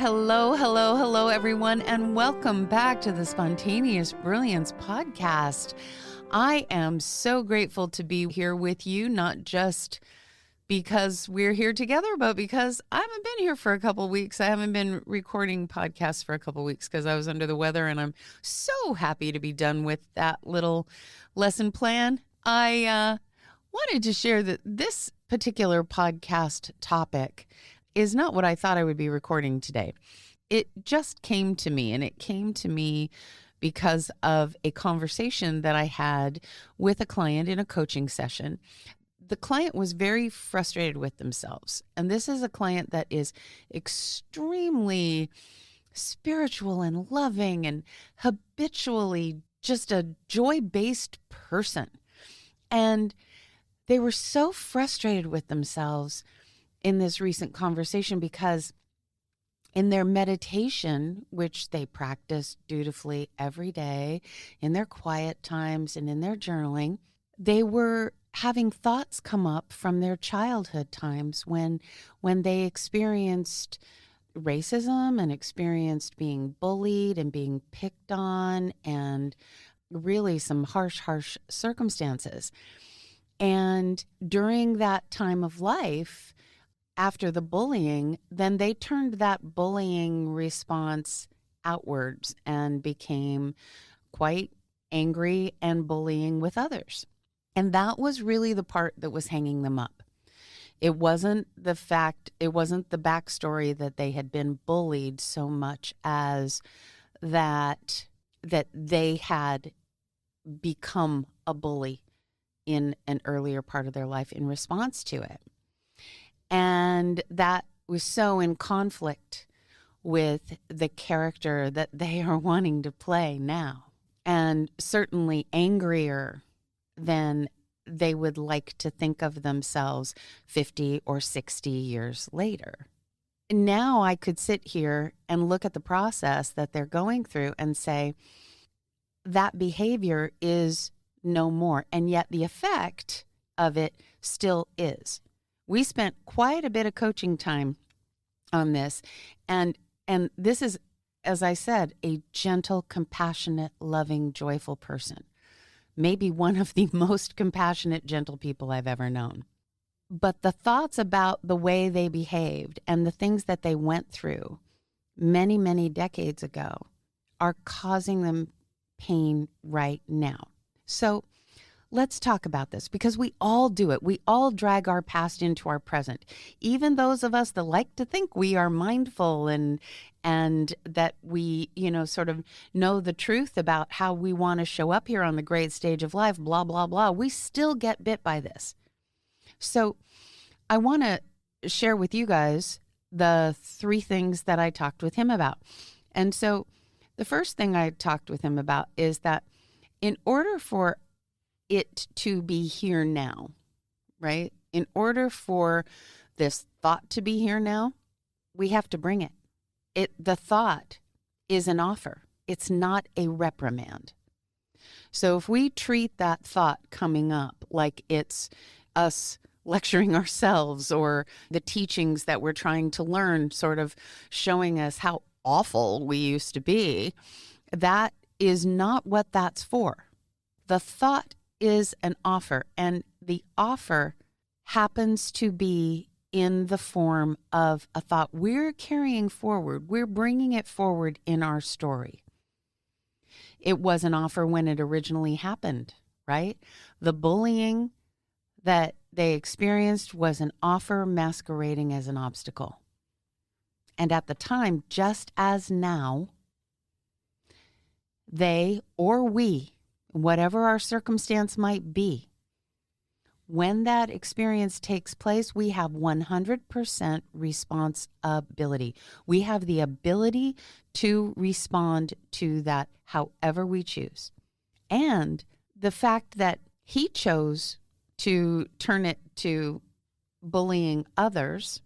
Hello, hello, hello, everyone, and welcome back to the Spontaneous Brilliance Podcast. I am so grateful to be here with you, not just because we're here together, but because I haven't been here for a couple weeks. I haven't been recording podcasts for a couple weeks because I was under the weather, and I'm so happy to be done with that little lesson plan. I wanted to share that this particular podcast topic is not what I thought I would be recording today. It just came to me, and it came to me because of a conversation that I had with a client in a coaching session. The client was very frustrated with themselves, and this is a client that is extremely spiritual and loving and habitually just a joy-based person. And they were so frustrated with themselves in this recent conversation because in their meditation, which they practice dutifully every day, in their quiet times and in their journaling, they were having thoughts come up from their childhood times when they experienced racism and experienced being bullied and being picked on and really some harsh circumstances. And during that time of life, after the bullying, then they turned that bullying response outwards and became quite angry and bullying with others. And that was really the part that was hanging them up. It wasn't the backstory that they had been bullied so much as that they had become a bully in an earlier part of their life in response to it. And that was so in conflict with the character that they are wanting to play now, and certainly angrier than they would like to think of themselves 50 or 60 years later. Now I could sit here and look at the process that they're going through and say, that behavior is no more, and yet the effect of it still is. We spent quite a bit of coaching time on this, and this is, as I said, a gentle, compassionate, loving, joyful person. Maybe one of the most compassionate, gentle people I've ever known. But the thoughts about the way they behaved and the things that they went through many, many decades ago are causing them pain right now. So let's talk about this, because we all do it. We all drag our past into our present. Even those of us that like to think we are mindful and that we, sort of know the truth about how we want to show up here on the great stage of life, blah, blah, blah. We still get bit by this. So I want to share with you guys the 3 things that I talked with him about. And so the first thing I talked with him about is that in order for it to be here now, right? In order for this thought to be here now, we have to bring it. The thought is an offer. It's not a reprimand. So if we treat that thought coming up like it's us lecturing ourselves or the teachings that we're trying to learn sort of showing us how awful we used to be, that is not what that's for. The thought is an offer, and the offer happens to be in the form of a thought we're carrying forward. We're bringing it forward in our story. It was an offer when it originally happened, right? The bullying that they experienced was an offer masquerading as an obstacle. And at the time, just as now, they or we, whatever our circumstance might be, when that experience takes place, we have 100% responsibility. We have the ability to respond to that however we choose. And the fact that he chose to turn it to bullying others,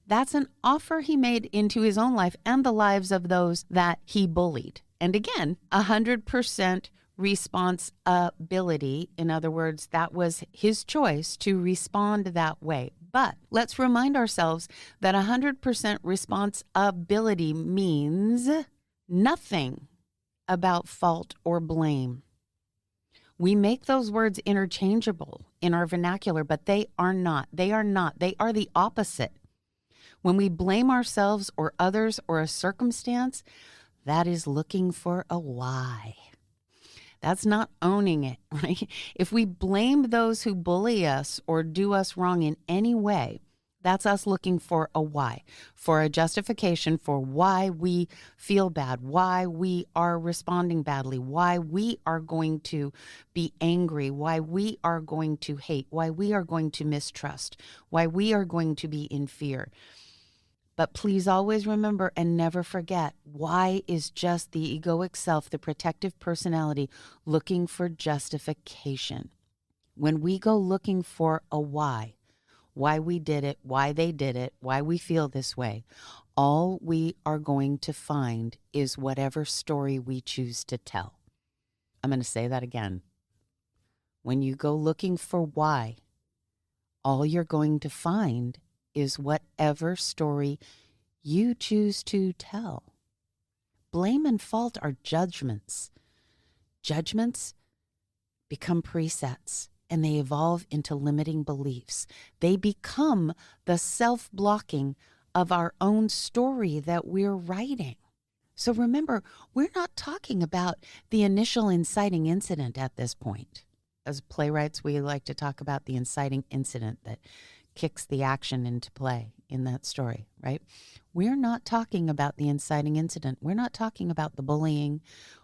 that's an offer he made into his own life and the lives of those that he bullied. And again, 100% responsibility. In other words, that was his choice to respond that way. But let's remind ourselves that 100% responsibility means nothing about fault or blame. We make those words interchangeable in our vernacular, but they are not. They are not. They are the opposite. When we blame ourselves or others or a circumstance, that is looking for a why. That's not owning it, right? If we blame those who bully us or do us wrong in any way, that's us looking for a why, for a justification for why we feel bad, why we are responding badly, why we are going to be angry, why we are going to hate, why we are going to mistrust, why we are going to be in fear. But please always remember and never forget, why is just the egoic self, the protective personality, looking for justification. When we go looking for a why we did it, why they did it, why we feel this way, all we are going to find is whatever story we choose to tell. I'm going to say that again. When you go looking for why, all you're going to find is whatever story you choose to tell. Blame and fault are judgments. Judgments become presets, and they evolve into limiting beliefs. They become the self-blocking of our own story that we're writing. So remember, we're not talking about the initial inciting incident at this point. As playwrights, we like to talk about the inciting incident that kicks the action into play in that story, right? We're not talking about the inciting incident. We're not talking about the bullying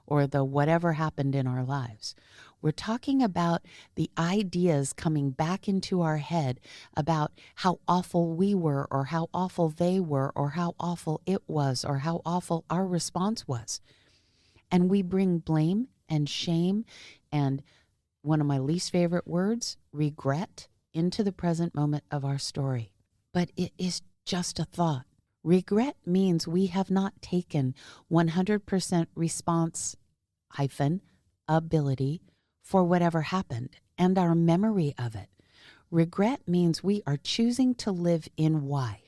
or the whatever happened in our lives. We're talking about the ideas coming back into our head about how awful we were or how awful they were or how awful it was or how awful our response was. And we bring blame and shame and, one of my least favorite words, regret, into the present moment of our story. But it is just a thought. Regret means we have not taken 100% response-ability for whatever happened and our memory of it. Regret means we are choosing to live in why.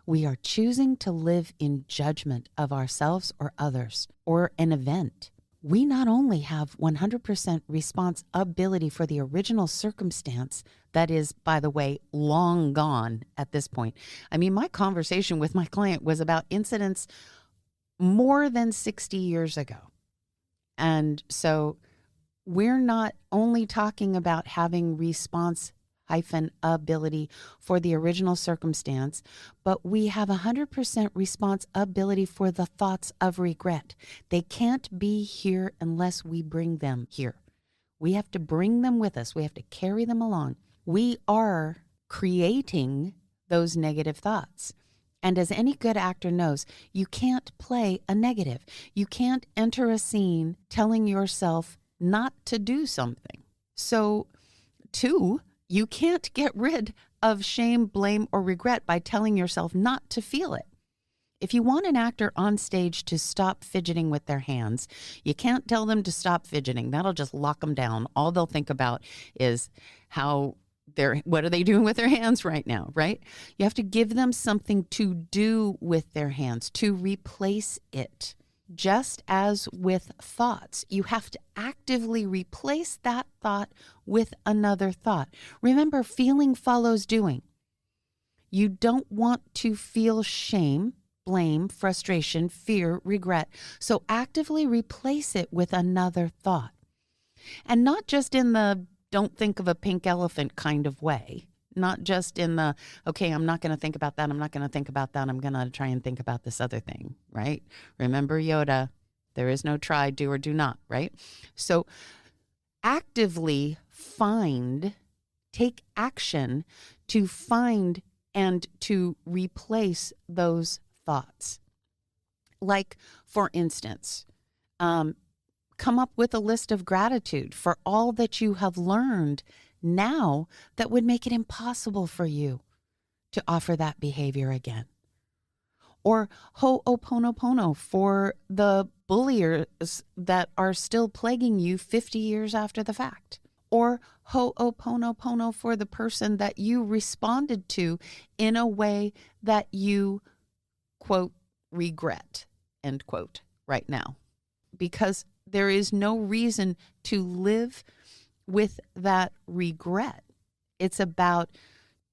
We are choosing to live in judgment of ourselves or others or an event. We not only have 100% responsibility for the original circumstance that is, by the way, long gone at this point. I mean, my conversation with my client was about incidents more than 60 years ago. And so we're not only talking about having response-ability for the original circumstance, but we have 100% responsibility for the thoughts of regret. They can't be here unless we bring them here. We have to bring them with us. We have to carry them along. We are creating those negative thoughts. And as any good actor knows, you can't play a negative. You can't enter a scene telling yourself not to do something. So, 2, you can't get rid of shame, blame, or regret by telling yourself not to feel it. If you want an actor on stage to stop fidgeting with their hands, you can't tell them to stop fidgeting. That'll just lock them down. All they'll think about is what are they doing with their hands right now, right? You have to give them something to do with their hands, to replace it. Just as with thoughts, you have to actively replace that thought with another thought. Remember, feeling follows doing. You don't want to feel shame, blame, frustration, fear, regret. So actively replace it with another thought. And not just in the don't think of a pink elephant kind of way. Not just in the, okay, I'm not going to think about that. I'm not going to think about that. I'm going to try and think about this other thing, right? Remember Yoda, there is no try, do or do not, right? So actively take action to find and to replace those thoughts. Like, for instance, come up with a list of gratitude for all that you have learned now that would make it impossible for you to offer that behavior again. Or ho'oponopono for the bulliers that are still plaguing you 50 years after the fact. or ho'oponopono for the person that you responded to in a way that you, quote, regret, end quote, right now. Because there is no reason to live with that regret. It's about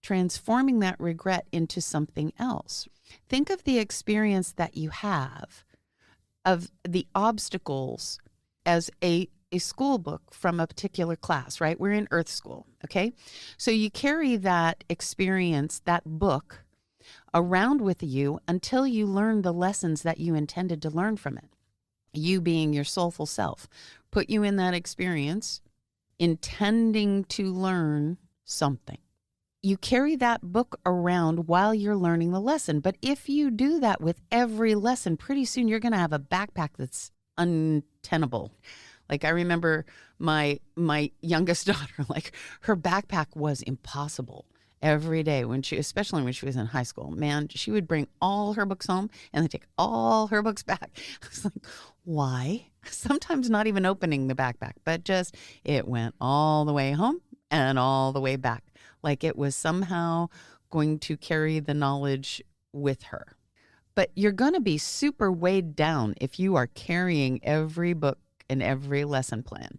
transforming that regret into something else. Think of the experience that you have of the obstacles as a school book from a particular class, right? We're in Earth School, okay? So you carry that experience, that book, around with you until you learn the lessons that you intended to learn from it. You being your soulful self, put you in that experience intending to learn something. You carry that book around while you're learning the lesson. But if you do that with every lesson, pretty soon you're going to have a backpack that's untenable. Like I remember my youngest daughter, like her backpack was impossible every day especially when she was in high school. Man, she would bring all her books home and then take all her books back. I was like, why? Sometimes not even opening the backpack, but just it went all the way home and all the way back. Like it was somehow going to carry the knowledge with her. But you're going to be super weighed down if you are carrying every book and every lesson plan.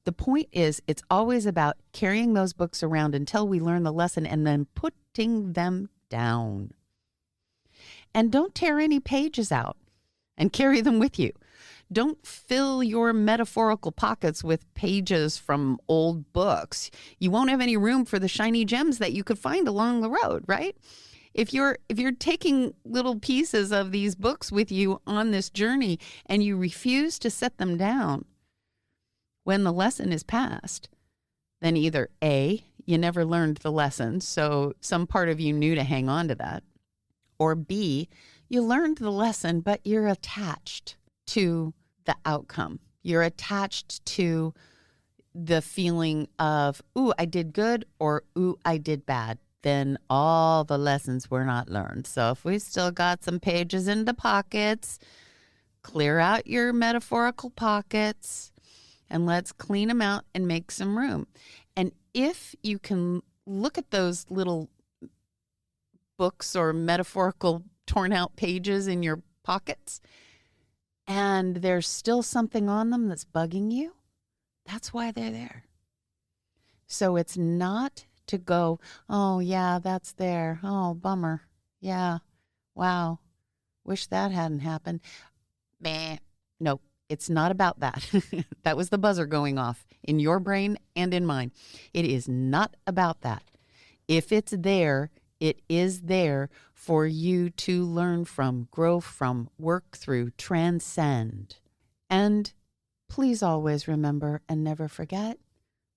The point is, it's always about carrying those books around until we learn the lesson and then putting them down. And don't tear any pages out and carry them with you. Don't fill your metaphorical pockets with pages from old books. You won't have any room for the shiny gems that you could find along the road, right? If you're taking little pieces of these books with you on this journey and you refuse to set them down when the lesson is past, then either A, you never learned the lesson, so some part of you knew to hang on to that, or B, you learned the lesson, but you're attached to the outcome. You're attached to the feeling of, ooh, I did good, or ooh, I did bad. Then all the lessons were not learned. So if we still got some pages in the pockets, clear out your metaphorical pockets and let's clean them out and make some room. And if you can look at those little books or metaphorical torn out pages in your pockets and there's still something on them that's bugging you, that's why they're there. So it's not to go, oh, yeah, that's there. Oh, bummer. Yeah. Wow. Wish that hadn't happened. Meh. Nope. It's not about that. That was the buzzer going off in your brain and in mine. It is not about that. If it's there, it is there for you to learn from, grow from, work through, transcend. And please always remember and never forget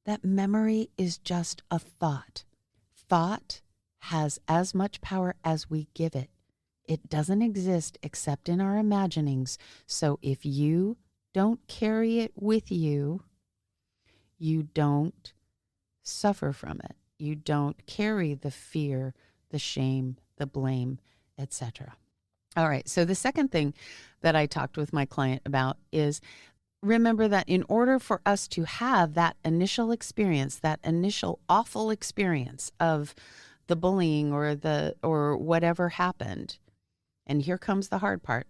that memory is just a thought. Thought has as much power as we give it. It doesn't exist except in our imaginings. So if you don't carry it with you, you don't suffer from it. You don't carry the fear, the shame, the blame, etc. All right. So the second thing that I talked with my client about is remember that in order for us to have that initial experience, that initial awful experience of the bullying or whatever happened, and here comes the hard part.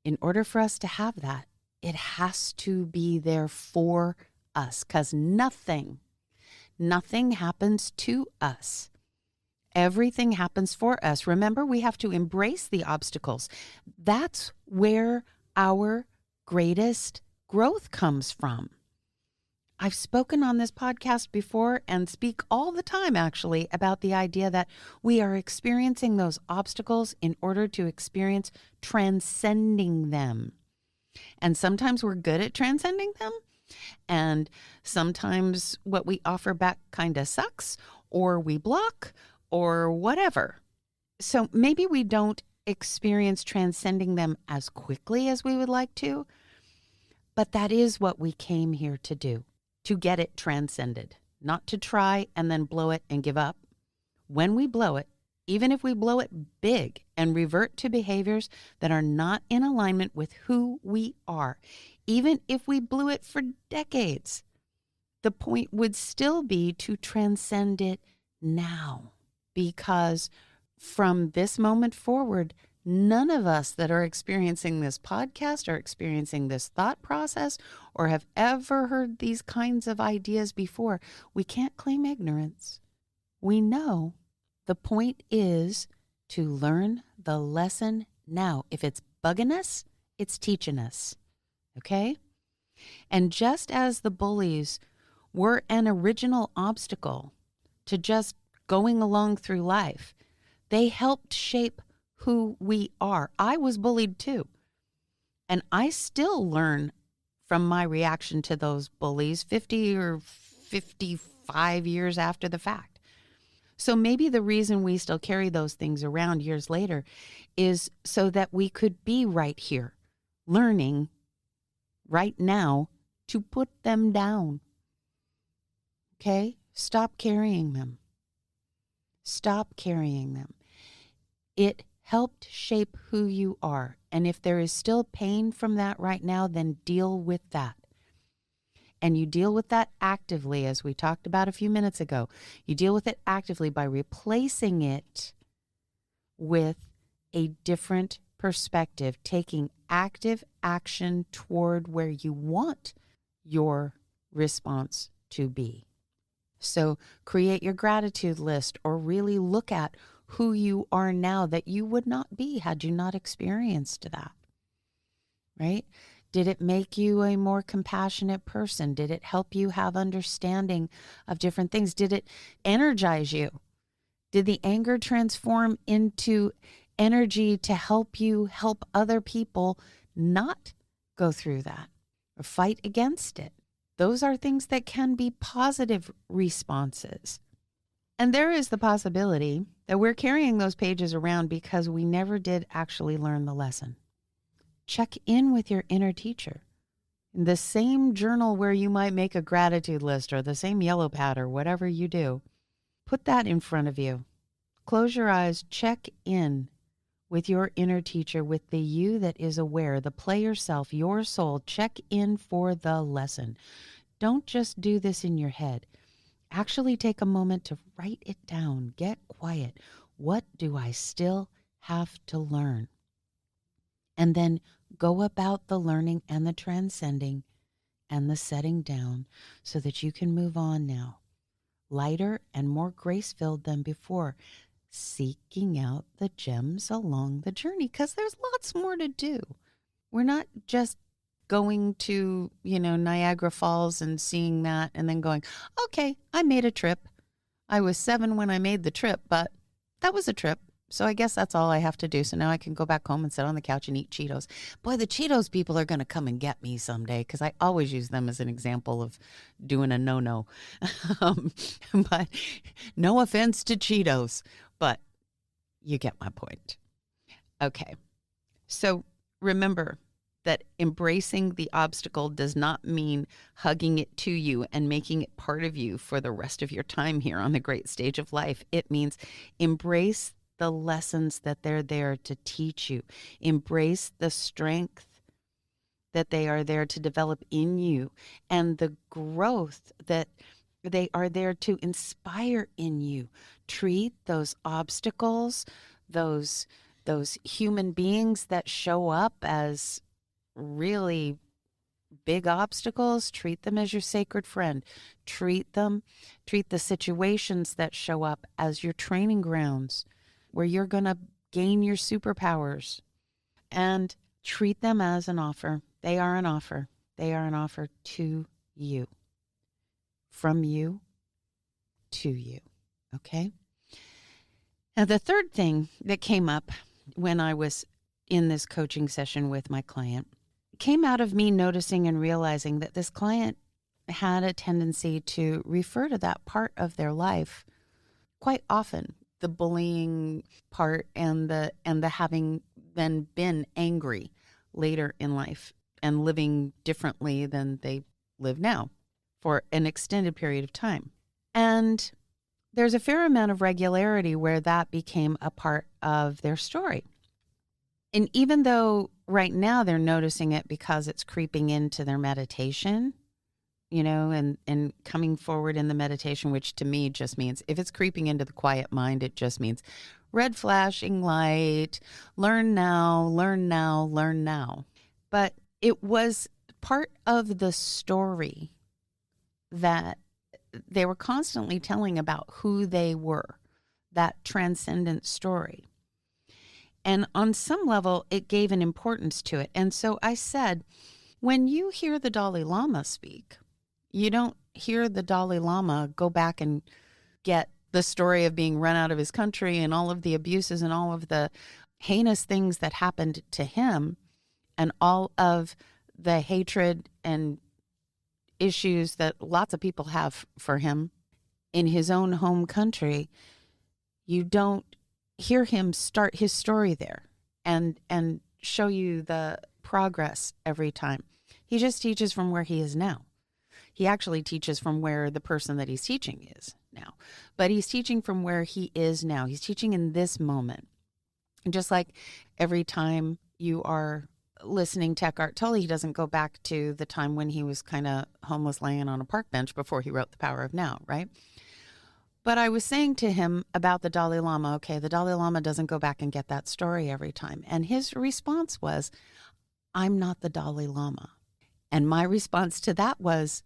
In order for us to have that, it has to be there for us because nothing happens to us. Everything happens for us. Remember, we have to embrace the obstacles. That's where our greatest growth comes from. I've spoken on this podcast before and speak all the time, actually, about the idea that we are experiencing those obstacles in order to experience transcending them. And sometimes we're good at transcending them. And sometimes what we offer back kind of sucks, or we block, or whatever. So maybe we don't experience transcending them as quickly as we would like to, but that is what we came here to do. To get it transcended, not to try and then blow it and give up. When we blow it, even if we blow it big and revert to behaviors that are not in alignment with who we are, even if we blew it for decades, the point would still be to transcend it now, because from this moment forward, none of us that are experiencing this podcast are experiencing this thought process or have ever heard these kinds of ideas before. We can't claim ignorance. We know the point is to learn the lesson now. If it's bugging us, it's teaching us. Okay? And just as the bullies were an original obstacle to just going along through life, they helped shape who we are. I was bullied too. And I still learn from my reaction to those bullies 50 or 55 years after the fact. So maybe the reason we still carry those things around years later is so that we could be right here, learning right now to put them down. Okay? Stop carrying them. Stop carrying them. It helped shape who you are. And if there is still pain from that right now, then deal with that. And you deal with that actively, as we talked about a few minutes ago. You deal with it actively by replacing it with a different perspective, taking active action toward where you want your response to be. So create your gratitude list, or really look at who you are now that you would not be had you not experienced that, right? Did it make you a more compassionate person? Did it help you have understanding of different things? Did it energize you? Did the anger transform into energy to help you help other people not go through that or fight against it? Those are things that can be positive responses. And there is the possibility that we're carrying those pages around because we never did actually learn the lesson. Check in with your inner teacher. In the same journal where you might make a gratitude list, or the same yellow pad, or whatever you do, put that in front of you. Close your eyes, check in with your inner teacher, with the you that is aware, the player self, your soul. Check in for the lesson. Don't just do this in your head. Actually take a moment to write it down. Get quiet. What do I still have to learn? And then go about the learning and the transcending and the setting down so that you can move on now, lighter and more grace-filled than before, seeking out the gems along the journey, because there's lots more to do. We're not just going to, Niagara Falls and seeing that and then going, okay, I made a trip. I was 7 when I made the trip, but that was a trip. So I guess that's all I have to do. So now I can go back home and sit on the couch and eat Cheetos. Boy, the Cheetos people are going to come and get me someday, because I always use them as an example of doing a no-no. But no offense to Cheetos, but you get my point. Okay. So remember that embracing the obstacle does not mean hugging it to you and making it part of you for the rest of your time here on the great stage of life. It means embrace the lessons that they're there to teach you. Embrace the strength that they are there to develop in you, and the growth that they are there to inspire in you. Treat those obstacles, those human beings that show up as really big obstacles, treat them as your sacred friend. Treat the situations that show up as your training grounds where you're going to gain your superpowers, and treat them as an offer. They are an offer. They are an offer to you, from you to you. Okay? Now, the third thing that came up when I was in this coaching session with my client came out of me noticing and realizing that this client had a tendency to refer to that part of their life quite often, the bullying part and the having then been angry later in life and living differently than they live now for an extended period of time. And there's a fair amount of regularity where that became a part of their story. And even though right now they're noticing it because it's creeping into their meditation, and coming forward in the meditation, which to me just means, if it's creeping into the quiet mind, it just means red flashing light, learn now, learn now, learn now. But it was part of the story that they were constantly telling about who they were, that transcendent story. And on some level, it gave an importance to it. And so I said, when you hear the Dalai Lama speak, you don't hear the Dalai Lama go back and get the story of being run out of his country and all of the abuses and all of the heinous things that happened to him and all of the hatred and issues that lots of people have for him in his own home country. You don't hear him start his story there and show you the progress every time. He just teaches from where he is now. He actually teaches from where the person that he's teaching is now. But he's teaching from where he is now. He's teaching in this moment. And just like every time you are listening to Eckhart Tolle, he doesn't go back to the time when he was kind of homeless laying on a park bench before he wrote The Power of Now, right? But I was saying to him about the Dalai Lama, okay, the Dalai Lama doesn't go back and get that story every time. And his response was, I'm not the Dalai Lama. And my response to that was,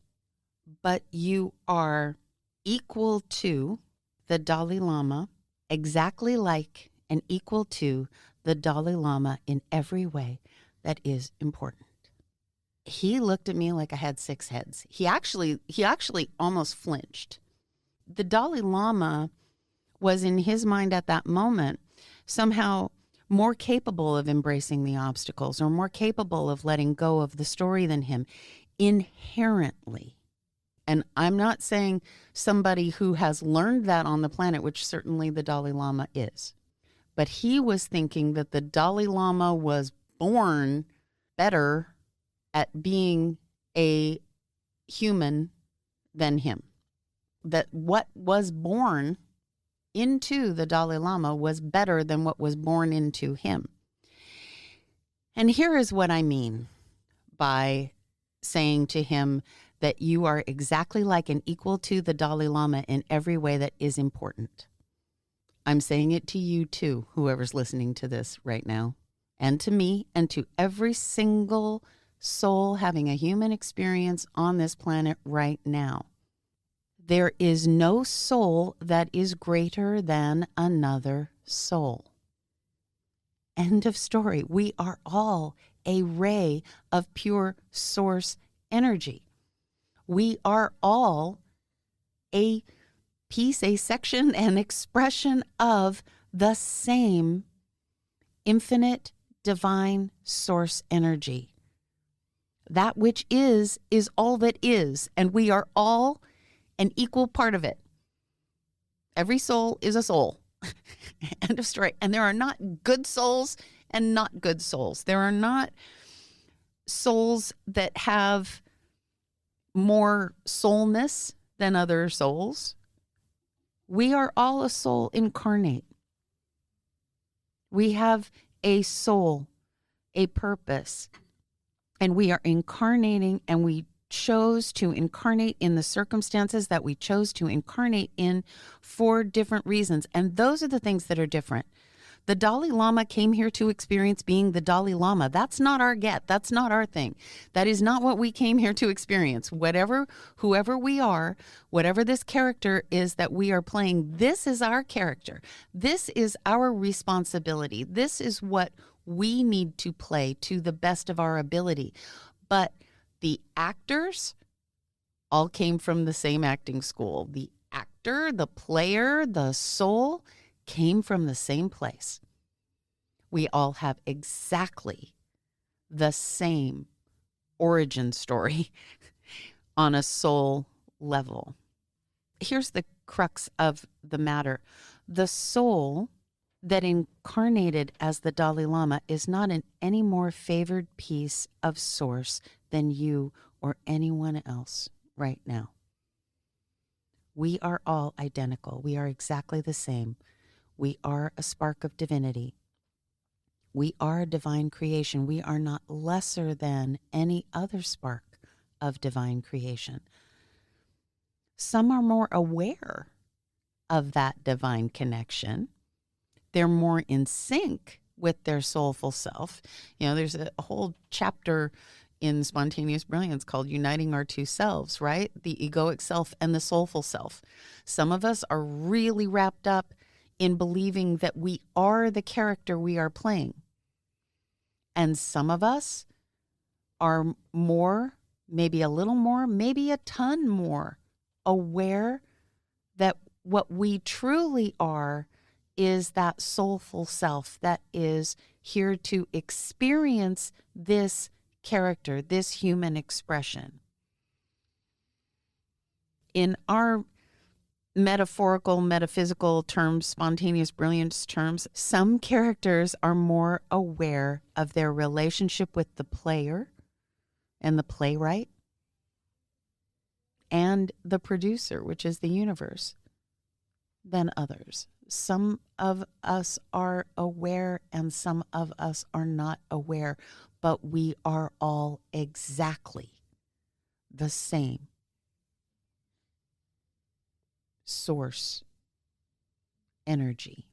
but you are equal to the Dalai Lama, exactly like and equal to the Dalai Lama in every way that is important. He looked at me like I had six heads. He actually almost flinched. The Dalai Lama was, in his mind at that moment, somehow more capable of embracing the obstacles or more capable of letting go of the story than him inherently. And I'm not saying somebody who has learned that on the planet, which certainly the Dalai Lama is. But he was thinking that the Dalai Lama was born better at being a human than him. That what was born into the Dalai Lama was better than what was born into him. And here is what I mean by saying to him that you are exactly like and equal to the Dalai Lama in every way that is important. I'm saying it to you too, whoever's listening to this right now, and to me, and to every single soul having a human experience on this planet right now. There is no soul that is greater than another soul. End of story. We are all a ray of pure source energy. We are all a piece, a section, an expression of the same infinite divine source energy. That which is all that is, and we are all an equal part of it. Every soul is a soul. End of story. And there are not good souls and not good souls. There are not souls that have more soulness than other souls. We are all a soul incarnate. We have a soul, a purpose, and we are incarnating, and we chose to incarnate in the circumstances that we chose to incarnate in for different reasons. And those are the things that are different. The Dalai Lama came here to experience being the Dalai Lama. That's not our get. That's not our thing. That is not what we came here to experience. Whoever we are, whatever this character is that we are playing, this is our character. This is our responsibility. This is what we need to play to the best of our ability. But the actors all came from the same acting school. The actor, the player, the soul came from the same place. We all have exactly the same origin story on a soul level. Here's the crux of the matter. The soul that incarnated as the Dalai Lama is not an any more favored piece of source than you or anyone else right now. We are all identical. We are exactly the same. We are a spark of divinity. We are a divine creation. We are not lesser than any other spark of divine creation. Some are more aware of that divine connection. They're more in sync with their soulful self. There's a whole chapter in Spontaneous Brilliance called Uniting Our Two Selves, right? The egoic self and the soulful self. Some of us are really wrapped up in believing that we are the character we are playing. And some of us are more, maybe a little more, maybe a ton more aware that what we truly are is that soulful self that is here to experience this character, this human expression. In our metaphorical, metaphysical terms, spontaneous brilliance terms, some characters are more aware of their relationship with the player and the playwright and the producer, which is the universe, than others. Some of us are aware and some of us are not aware, but we are all exactly the same source energy.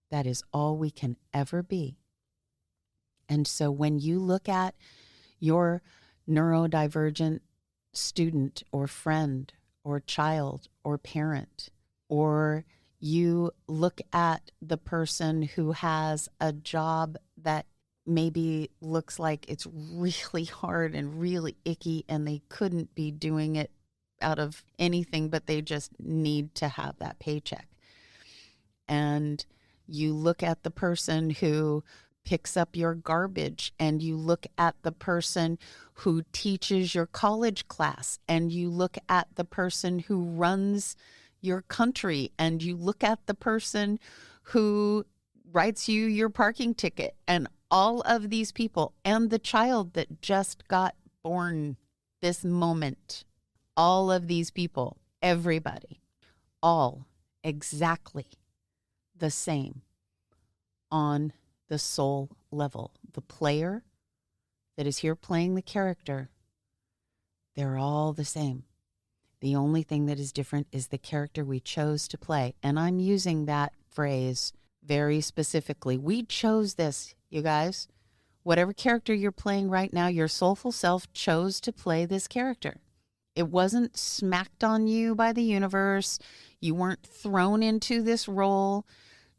That is all we can ever be. And so when you look at your neurodivergent student or friend or child or parent, or you look at the person who has a job that maybe looks like it's really hard and really icky and they couldn't be doing it out of anything, but they just need to have that paycheck. And you look at the person who picks up your garbage, and you look at the person who teaches your college class, and you look at the person who runs your country, and you look at the person who writes you your parking ticket, and all of these people, and the child that just got born this moment, all of these people, everybody, all exactly the same on the soul level. The player that is here playing the character, they're all the same. The only thing that is different is the character we chose to play. And I'm using that phrase very specifically. We chose this, you guys. Whatever character you're playing right now, your soulful self chose to play this character. It wasn't smacked on you by the universe. You weren't thrown into this role.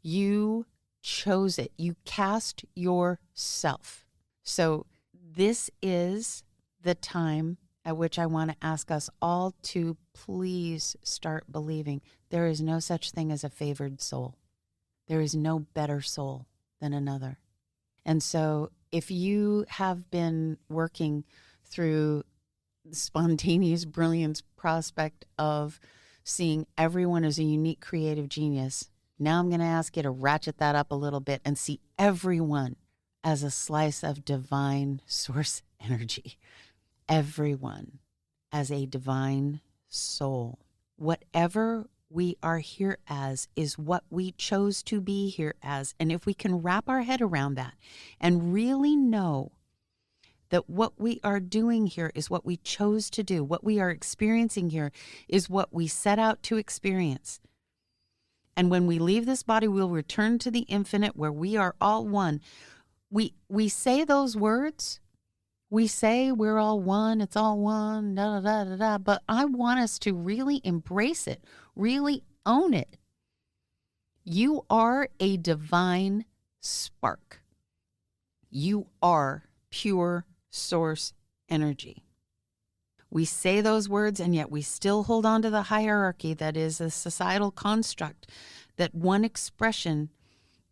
You chose it. You cast yourself. So this is the time at which I want to ask us all to please start believing there is no such thing as a favored soul. There is no better soul than another. And so if you have been working through the spontaneous brilliance prospect of seeing everyone as a unique creative genius, now I'm going to ask you to ratchet that up a little bit and see everyone as a slice of divine source energy. Everyone as a divine soul. Whatever we are here as is what we chose to be here as. And if we can wrap our head around that and really know that what we are doing here is what we chose to do, what we are experiencing here is what we set out to experience. And when we leave this body, we'll return to the infinite where we are all one. We say those words. We say we're all one, it's all one, da, da, da, da, da. But I want us to really embrace it, really own it. You are a divine spark. You are pure source energy. We say those words, and yet we still hold on to the hierarchy that is a societal construct, that one expression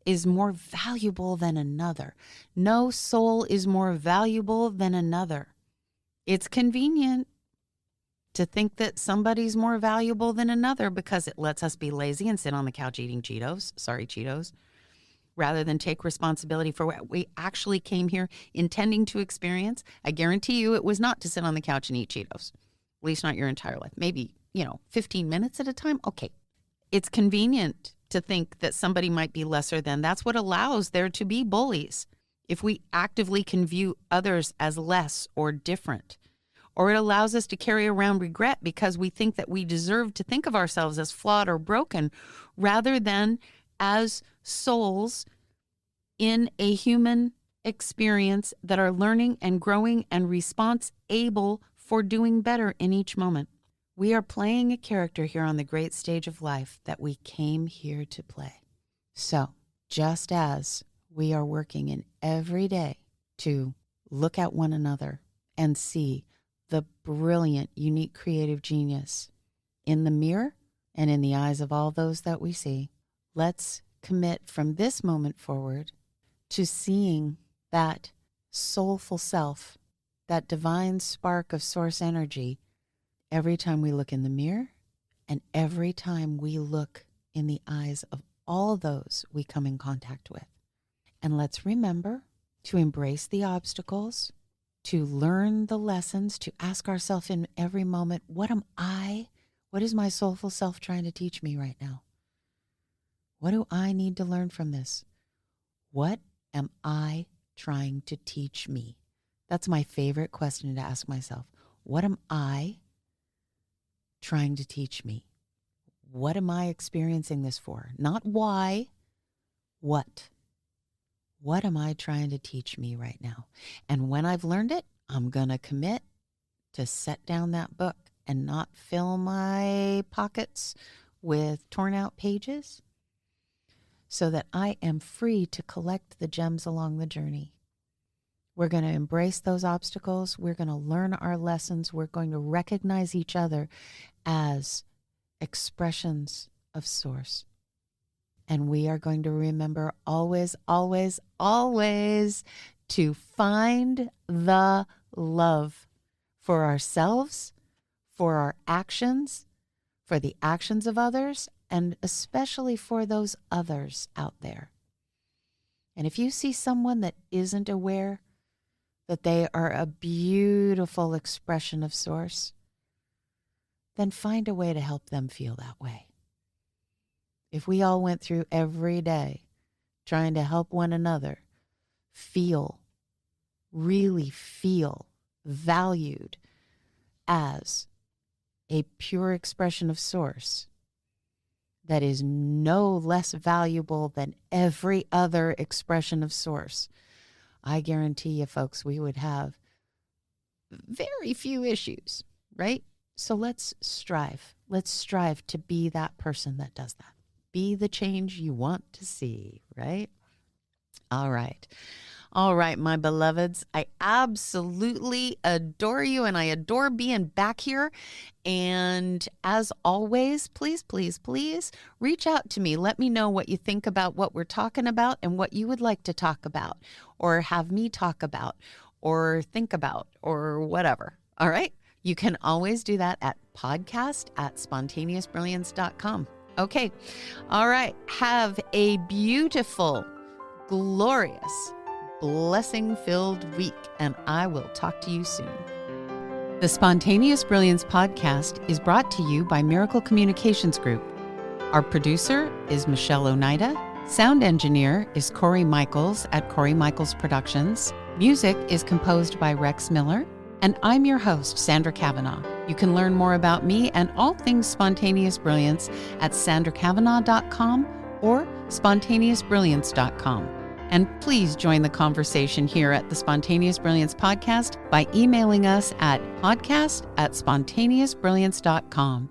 is more valuable than another. No soul is more valuable than another. It's convenient to think that somebody's more valuable than another because it lets us be lazy and sit on the couch eating Cheetos. Sorry, Cheetos. Rather than take responsibility for what we actually came here intending to experience. I guarantee you it was not to sit on the couch and eat Cheetos. At least not your entire life. Maybe, 15 minutes at a time. Okay. It's convenient to think that somebody might be lesser than. That's what allows there to be bullies. If we actively can view others as less or different, or it allows us to carry around regret because we think that we deserve to think of ourselves as flawed or broken rather than as souls in a human experience that are learning and growing and response able for doing better in each moment. We are playing a character here on the great stage of life that we came here to play. So, just as we are working in every day to look at one another and see the brilliant, unique, creative genius in the mirror and in the eyes of all those that we see, let's commit from this moment forward to seeing that soulful self, that divine spark of source energy, every time we look in the mirror and every time we look in the eyes of all those we come in contact with. And let's remember to embrace the obstacles, to learn the lessons, to ask ourselves in every moment, what is my soulful self trying to teach me right now? What do I need to learn from this? What am I trying to teach me? That's my favorite question to ask myself. What am I trying to teach me? What am I experiencing this for? Not why, what? What am I trying to teach me right now? And when I've learned it, I'm going to commit to set down that book and not fill my pockets with torn out pages so that I am free to collect the gems along the journey. We're going to embrace those obstacles. We're going to learn our lessons. We're going to recognize each other as expressions of source. And we are going to remember always, always, always to find the love for ourselves, for our actions, for the actions of others, and especially for those others out there. And if you see someone that isn't aware that they are a beautiful expression of source, then find a way to help them feel that way. If we all went through every day trying to help one another really feel valued as a pure expression of source that is no less valuable than every other expression of source, I guarantee you, folks, we would have very few issues, right? So let's strive. Let's strive to be that person that does that. Be the change you want to see, right? All right. All right, my beloveds, I absolutely adore you and I adore being back here. And as always, please, please, please reach out to me. Let me know what you think about what we're talking about and what you would like to talk about or have me talk about or think about or whatever. All right. You can always do that at podcast@spontaneousbrilliance.com. Okay. All right. Have a beautiful, glorious, blessing-filled week, and I will talk to you soon. The Spontaneous Brilliance Podcast is brought to you by Miracle Communications Group. Our producer is Michelle Oneida. Sound engineer is Corey Michaels at Corey Michaels Productions. Music is composed by Rex Miller. And I'm your host, Sandra Kavanaugh. You can learn more about me and all things Spontaneous Brilliance at sandrakavanaugh.com or spontaneousbrilliance.com. And please join the conversation here at the Spontaneous Brilliance Podcast by emailing us at podcast@spontaneousbrilliance.com.